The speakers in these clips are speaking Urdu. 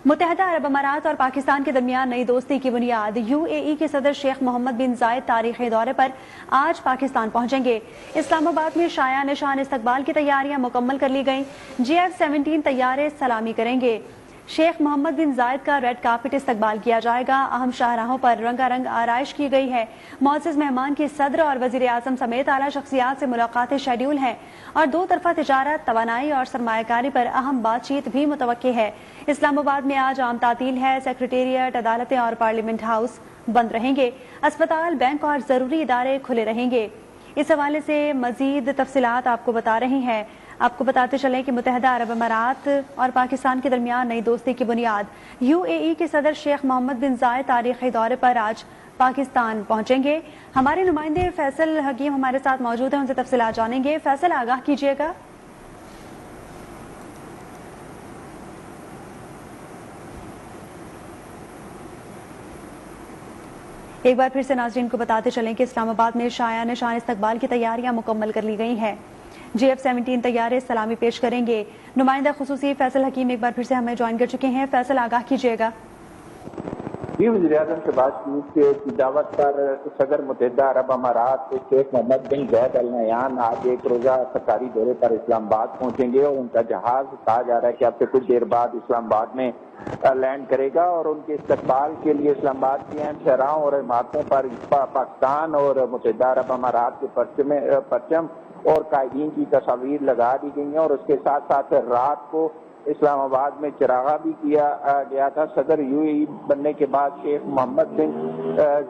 متحدہ عرب امارات اور پاکستان کے درمیان نئی دوستی کی بنیاد UAE کے صدر شیخ محمد بن زائد تاریخی دورے پر آج پاکستان پہنچیں گے۔ اسلام آباد میں شایع نشان استقبال کی تیاریاں مکمل کر لی گئیں۔ GF-17 طیارے سلامی کریں گے۔ شیخ محمد بن زائد کا ریڈ کارپٹ استقبال کیا جائے گا۔ اہم شاہراہوں پر رنگا رنگ آرائش کی گئی ہے۔ معزز مہمان کی صدر اور وزیر اعظم سمیت اعلیٰ شخصیات سے ملاقاتیں شیڈول ہیں اور دو طرفہ تجارت، توانائی اور سرمایہ کاری پر اہم بات چیت بھی متوقع ہے۔ اسلام آباد میں آج عام تعطیل ہے۔ سیکریٹریٹ، عدالتیں اور پارلیمنٹ ہاؤس بند رہیں گے۔ اسپتال، بینک اور ضروری ادارے کھلے رہیں گے۔ اس حوالے سے مزید تفصیلات آپ کو بتا رہے ہیں۔ آپ کو بتاتے چلیں کہ متحدہ عرب امارات اور پاکستان کے درمیان نئی دوستی کی بنیاد UAE کے صدر شیخ محمد بن زائد تاریخی دورے پر آج پاکستان پہنچیں گے۔ ہمارے نمائندے فیصل حکیم ہمارے ساتھ موجود ہیں، ان سے تفصیلات جانیں گے۔ فیصل، آگاہ کیجیے گا۔ ایک بار پھر سے ناظرین کو بتاتے چلیں کہ اسلام آباد میں شایع نشان استقبال کی تیاریاں مکمل کر لی گئی ہیں۔ GF-17 طیارے سلامی پیش کریں گے۔ نمائندہ خصوصی فیصل حکیم ایک بار پھر سے ہمیں جوائن کر چکے ہیں۔ فیصل، آگاہ کیجیے گا۔ جی، وزیر اعظم شہباز شریف کی دعوت پر صدر متحدہ عرب امارات شیخ محمد بن زائد ال نہیان آج ایک روزہ سرکاری دورے پر اسلام آباد پہنچیں گے اور ان کا جہاز کہا جا رہا ہے کہ اب سے کچھ دیر بعد اسلام آباد میں لینڈ کرے گا اور ان کے استقبال کے لیے اسلام آباد کی اہم شہراہوں اور عمارتوں پر پاکستان اور متحدہ عرب امارات کے پرچم اور قائدین کی تصاویر لگا دی گئی ہیں اور اس کے ساتھ ساتھ رات کو اسلام آباد میں چراغاں بھی کیا گیا تھا۔ صدر UAE بننے کے بعد شیخ محمد بن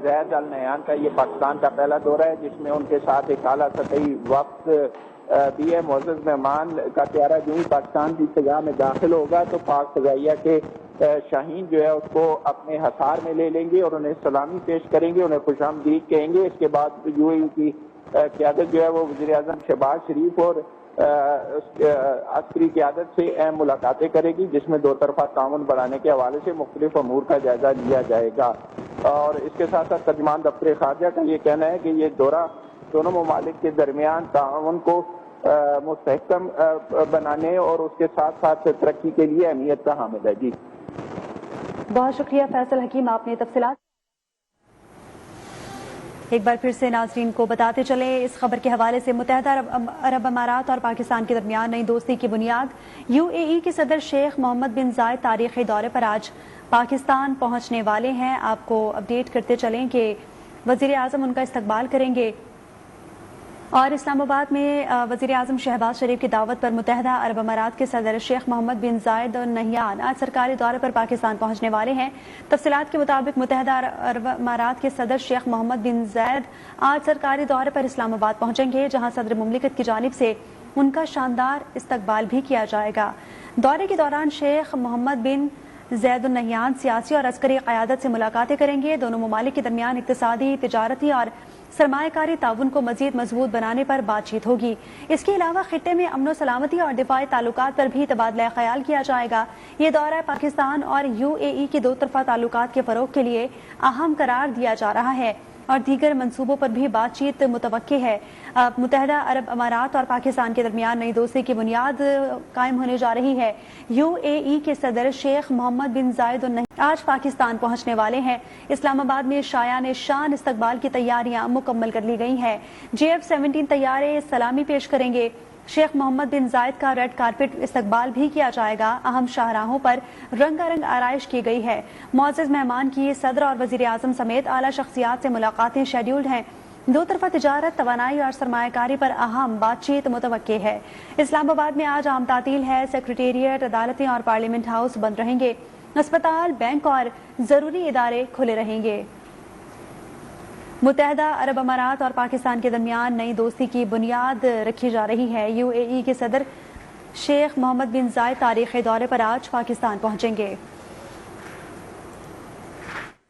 زائد ال نہیان کا یہ پاکستان کا پہلا دورہ ہے جس میں ان کے ساتھ ایک اعلیٰ سطحی وفد بھی ہے۔ معزز مہمان کا طیارہ جو ہی پاکستان کی فضا میں داخل ہوگا تو پاک فضائیہ کے شاہین جو ہے اس کو اپنے حصار میں لے لیں گے اور انہیں سلامی پیش کریں گے، انہیں خوش آمدید کہیں گے۔ اس کے بعد UAE کی قیادت جو ہے وہ وزیر اعظم شہباز شریف اور عسکری قیادت سے اہم ملاقاتیں کرے گی جس میں دو طرفہ تعاون بڑھانے کے حوالے سے مختلف امور کا جائزہ لیا جائے گا۔ اور اس کے ساتھ ساتھ ترجمان دفتر خارجہ کا یہ کہنا ہے کہ یہ دورہ دونوں ممالک کے درمیان تعاون کو مستحکم بنانے اور اس کے ساتھ ساتھ ترقی کے لیے اہمیت کا حامل ہے۔ جی بہت شکریہ فیصل حکیم، آپ نے تفصیلات۔ ایک بار پھر سے ناظرین کو بتاتے چلیں اس خبر کے حوالے سے متحدہ عرب امارات اور پاکستان کے درمیان نئی دوستی کی بنیاد UAE کے صدر شیخ محمد بن زائد تاریخی دورے پر آج پاکستان پہنچنے والے ہیں۔ آپ کو اپڈیٹ کرتے چلیں کہ وزیر اعظم ان کا استقبال کریں گے اور اسلام آباد میں وزیر اعظم شہباز شریف کی دعوت پر متحدہ عرب امارات کے صدر شیخ محمد بن زائد ال نہیان آج سرکاری دورے پر پاکستان پہنچنے والے ہیں۔ تفصیلات کے مطابق متحدہ عرب امارات کے صدر شیخ محمد بن زائد آج سرکاری دورے پر اسلام آباد پہنچیں گے جہاں صدر مملکت کی جانب سے ان کا شاندار استقبال بھی کیا جائے گا۔ دورے کے دوران شیخ محمد بن زائد ال نہیان سیاسی اور عسکری قیادت سے ملاقاتیں کریں گے۔ دونوں ممالک کے درمیان اقتصادی، تجارتی اور سرمایہ کاری تعاون کو مزید مضبوط بنانے پر بات چیت ہوگی۔ اس کے علاوہ خطے میں امن و سلامتی اور دفاعی تعلقات پر بھی تبادلہ خیال کیا جائے گا۔ یہ دورہ پاکستان اور UAE کے دو طرفہ تعلقات کے فروغ کے لیے اہم قرار دیا جا رہا ہے اور دیگر منصوبوں پر بھی بات چیت متوقع ہے۔ متحدہ عرب امارات اور پاکستان کے درمیان نئی دوستی کی بنیاد قائم ہونے جا رہی ہے۔ UAE کے صدر شیخ محمد بن زائد ال نہیان آج پاکستان پہنچنے والے ہیں۔ اسلام آباد میں شایع نشان استقبال کی تیاریاں مکمل کر لی گئی ہیں۔ GF-17 طیارے سلامی پیش کریں گے۔ شیخ محمد بن زائد کا ریڈ کارپٹ استقبال بھی کیا جائے گا۔ اہم شاہراہوں پر رنگا رنگ آرائش کی گئی ہے۔ معزز مہمان کی صدر اور وزیر اعظم سمیت اعلیٰ شخصیات سے ملاقاتیں شیڈولڈ ہیں۔ دو طرفہ تجارت، توانائی اور سرمایہ کاری پر اہم بات چیت متوقع ہے۔ اسلام آباد میں آج عام تعطیل ہے۔ سیکریٹریٹ، عدالتیں اور پارلیمنٹ ہاؤس بند رہیں گے۔ اسپتال، بینک اور ضروری ادارے کھلے رہیں گے۔ متحدہ عرب امارات اور پاکستان کے درمیان نئی دوستی کی بنیاد رکھی جا رہی ہے۔ UAE کے صدر شیخ محمد بن زائد تاریخی دورے پر آج پاکستان پہنچیں گے۔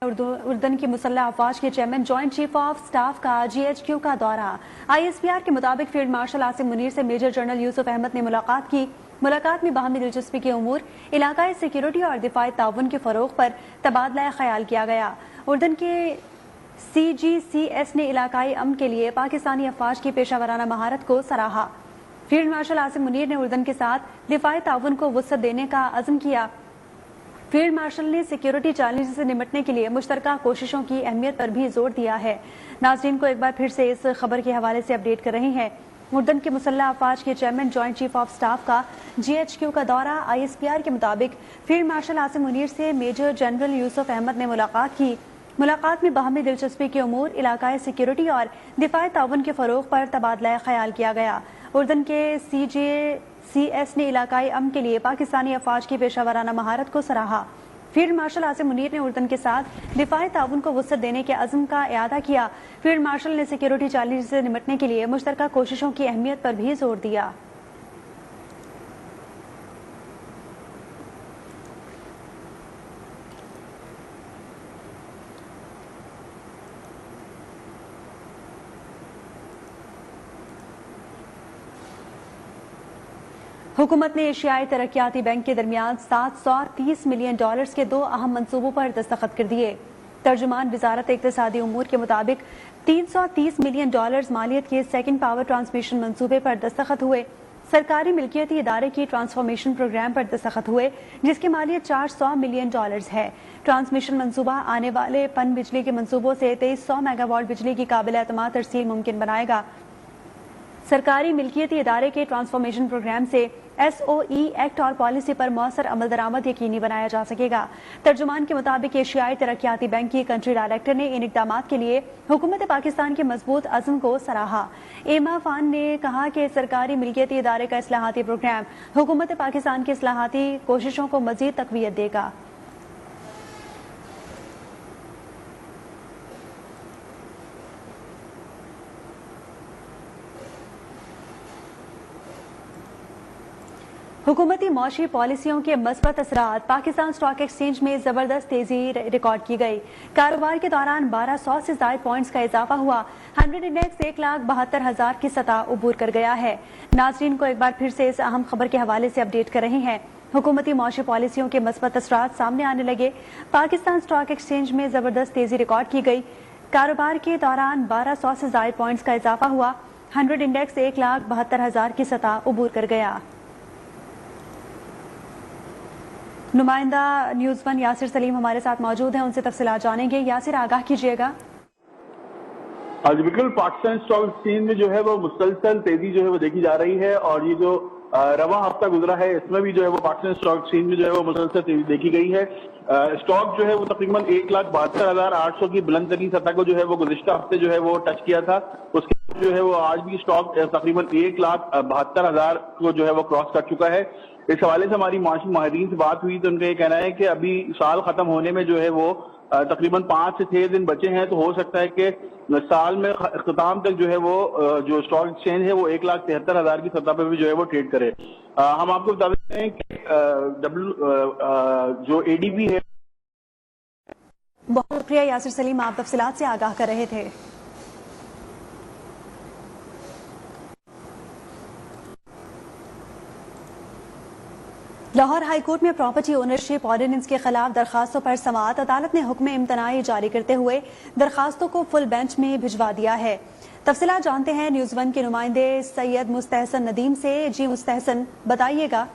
اردن کی مسلح افواج کے chairman joint chief of staff کا GHQ کا دورہ۔ ISPR کے مطابق فیلڈ مارشل عاصم منیر سے میجر جنرل یوسف احمد نے ملاقات کی۔ ملاقات میں باہمی دلچسپی کے امور، علاقائی سیکیورٹی اور دفاعی تعاون کے فروغ پر تبادلہ خیال کیا گیا۔ اردن کے CGCS نے علاقائی امن کے لیے پاکستانی افواج کی پیشہ ورانہ مہارت کو سراہا۔ فیلڈ مارشل عاصم منیر نے اردن کے ساتھ دفاعی تعاون کو وسعت دینے کا عزم کیا۔ فیلڈ مارشل نے سیکیورٹی چیلنج سے نمٹنے کے لیے مشترکہ کوششوں کی اہمیت پر بھی زور دیا ہے۔ ناظرین کو ایک بار پھر سے اس خبر کے حوالے سے اپڈیٹ کر رہے ہیں۔ اردن کے مسلح افواج کے chairman joint chief of staff کا GHQ کا دورہ۔ ISPR کے مطابق فیلڈ مارشل عاصم منیر سے میجر جنرل یوسف احمد نے ملاقات کی۔ ملاقات میں باہمی دلچسپی کے امور، علاقائی سیکیورٹی اور دفاعی تعاون کے فروغ پر تبادلہ خیال کیا گیا۔ اردن کے CJCS نے علاقائی امن کے لیے پاکستانی افواج کی پیشہ ورانہ مہارت کو سراہا۔ فیلڈ مارشل عاصم منیر نے اردن کے ساتھ دفاعی تعاون کو وسعت دینے کے عزم کا اعادہ کیا۔ فیلڈ مارشل نے سیکیورٹی چیلنج سے نمٹنے کے لیے مشترکہ کوششوں کی اہمیت پر بھی زور دیا۔ حکومت نے ایشیائی ترقیاتی بینک کے درمیان $730 ملین کے 2 اہم منصوبوں پر دستخط کر دیے۔ ترجمان وزارت اقتصادی امور کے مطابق $330 ملین مالیت کے سیکنڈ پاور ٹرانسمیشن منصوبے پر دستخط ہوئے۔ سرکاری ملکیتی ادارے کی ٹرانسفارمیشن پروگرام پر دستخط ہوئے، جس کی مالیت $400 ملین ہے۔ ٹرانسمیشن منصوبہ آنے والے پن بجلی کے منصوبوں سے 2300 میگا واٹ بجلی کی قابل اعتماد ترسیل ممکن بنائے گا۔ سرکاری ملکیتی ادارے کے ٹرانسفارمیشن پروگرام سے SOE ایکٹ اور پالیسی پر مؤثر عمل درآمد یقینی بنایا جا سکے گا۔ ترجمان کے مطابق ایشیائی ترقیاتی بینک کی کنٹری ڈائریکٹر نے ان اقدامات کے لیے حکومت پاکستان کے مضبوط عزم کو سراہا۔ ایما فان نے کہا کہ سرکاری ملکیتی ادارے کا اصلاحاتی پروگرام حکومت پاکستان کی اصلاحاتی کوششوں کو مزید تقویت دے گا۔ حکومتی معاشی پالیسیوں کے مثبت اثرات۔ پاکستان اسٹاک ایکسچینج میں زبردست تیزی ریکارڈ کی گئی۔ کاروبار کے دوران 1200 سے زائد پوائنٹس کا اضافہ ہوا۔ 100 انڈیکس 1,72,000 کی سطح عبور کر گیا ہے۔ ناظرین کو ایک بار پھر سے اس اہم خبر کے حوالے سے اپڈیٹ کر رہے ہیں۔ حکومتی معاشی پالیسیوں کے مثبت اثرات سامنے آنے لگے۔ پاکستان اسٹاک ایکسچینج میں زبردست تیزی ریکارڈ کی گئی۔ کاروبار کے دوران 1200 سے زائد پوائنٹس کا اضافہ ہوا۔ 100 انڈیکس 1,72,000 کی سطح عبور کر گیا۔ نمائندہ نیوز 1 یاسر سلیم ہمارے ساتھ موجود ہیں، ان سے تفصیلات جانیں گے۔ یاسر، آگاہ کیجیے گا۔ جی بالکل، پاکستان اسٹاک ایکسچینج میں جو ہے وہ مسلسل تیزی جو ہے وہ دیکھی جا رہی ہے، اور یہ جو رواں ہفتہ گزرا ہے اس میں بھی جو ہے وہ پاکستان اسٹاک ایکسچینج میں جو ہے وہ مسلسل تیزی دیکھی گئی ہے۔ اسٹاک جو ہے وہ تقریباً 1,72,800 کی بلند ترین سطح کو جو ہے وہ گزشتہ ہفتے جو ہے وہ ٹچ کیا تھا۔ اس کے بعد جو ہے وہ آج بھی اسٹاک تقریباً 1,72,000 کو جو ہے وہ کراس کر چکا ہے۔ اس حوالے سے ہماری معاشی ماہرین سے بات ہوئی تو ان کا یہ کہنا ہے کہ ابھی سال ختم ہونے میں جو ہے وہ تقریباً 5 سے 6 دن بچے ہیں، تو ہو سکتا ہے کہ سال میں اختتام تک جو ہے وہ جو اسٹاک ایکسچینج ہے وہ 1,73,000 کی سطح پہ بھی جو ہے وہ ٹریڈ کرے۔ ہم آپ کو بتا دیتے ہیں کہ جو ADP ہے۔ بہت شکریہ یاسر سلیم، آپ تفصیلات سے آگاہ کر رہے تھے۔ لاہور ہائی کورٹ میں پراپرٹی اونرشپ آرڈیننس کے خلاف درخواستوں پر سماعت۔ عدالت نے حکم امتناعی جاری کرتے ہوئے درخواستوں کو فل بینچ میں بھجوا دیا ہے۔ تفصیلات جانتے ہیں نیوز 1 کے نمائندے سید مستحسن ندیم سے۔ جی مستحسن، بتائیے گا۔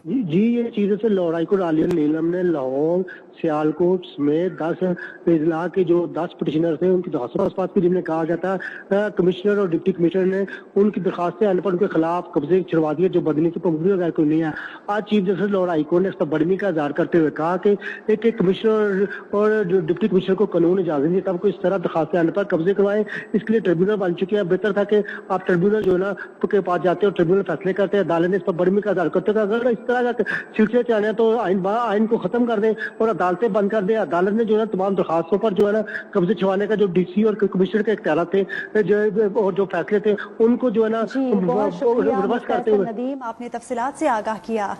جی یہ چیزیں سے لاہور ہائی کورٹ عالیہ نیلم نے لاہور سیالکوٹ میں 10 اضلاع کے جو 10 پٹیشنر تھے ان کی درخواستوں پر کہا گیا تھا کمشنر اور ڈپٹی کمشنر نے ان کی درخواستیں آنے پر ان کے خلاف قبضے چھڑوا دیے جو بدنی کی پابندی وغیرہ کوئی نہیں ہے۔ آج chief justice Lahore high court نے اس پر بڑھنی کا اظہار کرتے ہوئے کہا کہ ایک کمشنر اور ڈپٹی کمشنر کو قانون اجازت نہیں تب کوئی اس طرح درخواستیں آنے پر قبضے کروائیں۔ اس کے لیے ٹریبیونل بن چکے ہیں۔ بہتر تھا کہ آپ ٹریبیونل جو ہے نا کے پاس جاتے اور ٹریبیونل فیصلے کرتے ہیں۔ عدالت نے اس پر بڑھنی کا اظہار کرتے ہوئے اگر اس طرح کا سلسلے چلے تو آئین کو ختم کر دیں اور عدالتیں بند کر دیں۔ عدالت نے جو ہے تمام درخواستوں پر جو ہے نا قبضے چھڑوانے کا جو ڈی سی اور کمشنر کے اختیارات تھے اور جو فیصلے تھے ان کو جو ہے نا ریورس کرتے ہوئے ندیم آپ نے تفصیلات سے آگاہ کیا۔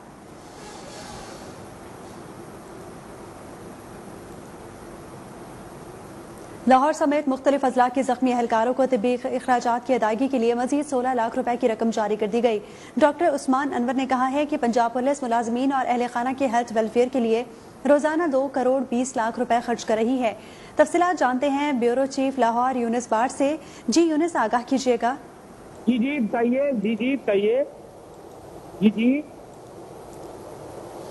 لاہور سمیت مختلف اضلاع کے زخمی اہلکاروں کو طبی اخراجات کی ادائیگی کے لیے مزید 16 لاکھ روپے کی رقم جاری کر دی گئی۔ ڈاکٹر عثمان انور نے کہا ہے کہ پنجاب پولیس ملازمین اور اہل خانہ کے ہیلتھ ویلفیئر کے لیے روزانہ 2 کروڑ 20 لاکھ روپے خرچ کر رہی ہے۔ تفصیلات جانتے ہیں بیورو چیف لاہور یونس باٹ سے۔ جی یونس، آگاہ کیجیے گا۔ جی بتائیے۔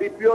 DPO,